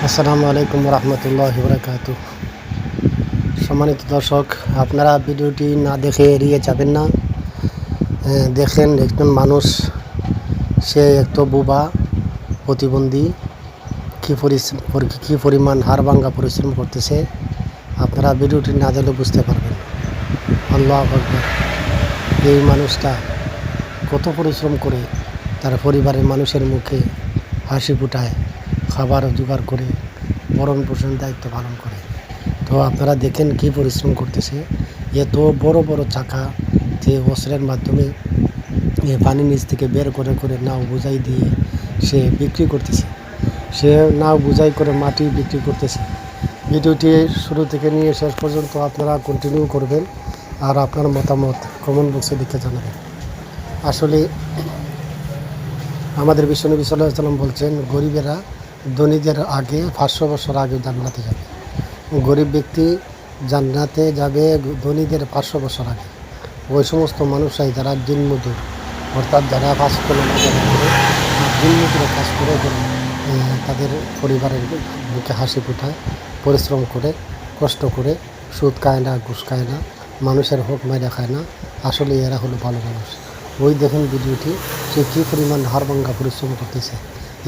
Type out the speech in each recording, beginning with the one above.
আসসালামু আলাইকুম রহমতুল্লাহি বারাকাতু। সম্মানিত দর্শক, আপনারা ভিডিওটি না দেখে এড়িয়ে যাবেন না। দেখেন একজন মানুষ, সে একটু বোবা, প্রতিবন্ধী, কী পরিমাণ হাড়ভাঙ্গা পরিশ্রম করতেছে। আপনারা ভিডিওটি না দেখলে বুঝতে পারবেন। আল্লাহু আকবার। এই মানুষটা কত পরিশ্রম করে তার পরিবারের মানুষের মুখে হাসি ফুটায়, খাবার জোগাড় করে, ভরণ পোষণের দায়িত্ব পালন করে। তো আপনারা দেখেন কী পরিশ্রম করতেছে। এত বড় বড় চাকা যে অস্ত্রের মাধ্যমে পানির নিচ থেকে বের করে করে নাও বোঝাই দিয়ে সে বিক্রি করতেছে। সে নাও বোঝাই করে মাটি বিক্রি করতেছে। ভিডিওটি শুরু থেকে নিয়ে শেষ পর্যন্ত আপনারা কন্টিনিউ করবেন, আর আপনার মতামত কমেন্ট বক্সে লিখে জানাবেন। আসলে আমাদের বিশ্বনবী সাল্লাল্লাহু আলাইহি ওয়াসাল্লাম বলছেন, গরিবেরা ধনীদের আগে 500 বছর আগে জান্নাতে যাবে। গরিব ব্যক্তি জান্নাতে যাবে ধনীদের 500 বছর আগে। ওই সমস্ত মানুষরাই যারা দিনমজুর, অর্থাৎ যারা ফাস্ট নামাজ করে দিনমজুরে কাজ করে তাদের পরিবারের মুখে হাসি ফোটায়, পরিশ্রম করে, কষ্ট করে, সুদ খায় না, ঘুষ খায় না, মানুষের হক মাইরা খায় না। আসলে এরা হলো ভালো মানুষ। ওই দেখেন ভিডিওটি, সে কী পরিমাণ হাড়ভাঙ্গা পরিশ্রম করতেছে।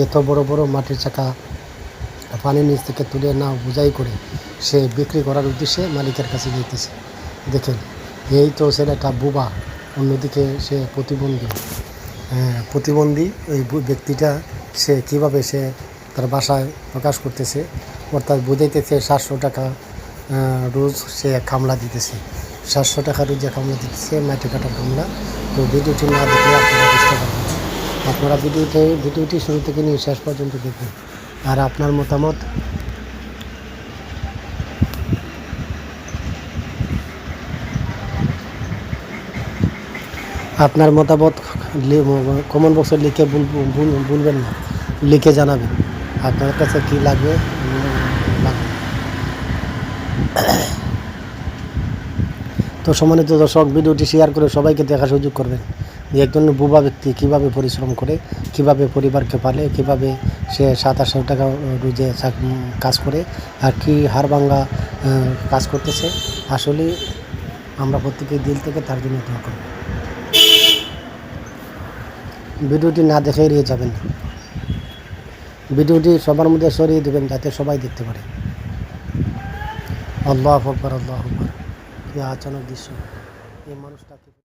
এত বড় বড় মাটির চাকা পানির নিচ থেকে তুলে নাও বোঝাই করে সে বিক্রি করার উদ্দেশ্যে মালিকের কাছে যেতেছে। দেখেন, এই তো ছেলেটা বোবা, অন্যদিকে সে প্রতিবন্ধী এই ব্যক্তিটা সে কীভাবে সে তার বাসায় প্রকাশ করতেছে, অর্থাৎ বুঝাইতেছে 700 টাকা রোজ সে কামলা দিতেছে। 700 টাকা রোজে কামলা দিতেছে, মাটি কাটার কামলা। তো ভিডিওটি না দেখলে আপনারা বুঝতে পারবেন। আপনারা ভিডিওটি শুরু থেকে নিয়ে শেষ পর্যন্ত দেখবেন, আর আপনার মতামত কমেন্ট বক্সে লিখে ভুলবেন না, লিখে জানাবেন আপনার কাছে কী লাগবে। তো সম্মানিত দর্শক, ভিডিওটি শেয়ার করে সবাইকে দেখার সুযোগ করবেন যে একজন বোবা ব্যক্তি কীভাবে পরিশ্রম করে, কীভাবে পরিবারকে পালে, কীভাবে সে 700-800 টাকা রোজে কাজ করে, আর কি হাড়ভাঙ্গা কাজ করতেছে। আসলে আমরা প্রত্যেকেই দিল থেকে তার জন্য দোয়া করব। ভিডিওটি না দেখে এড়িয়ে যাবেন না। ভিডিওটি সবার মধ্যে সরিয়ে দেবেন যাতে সবাই দেখতে পারে। আল্লাহু আকবার, আল্লাহু আকবার। কি আচানক দৃশ্য! এই মানুষটাকে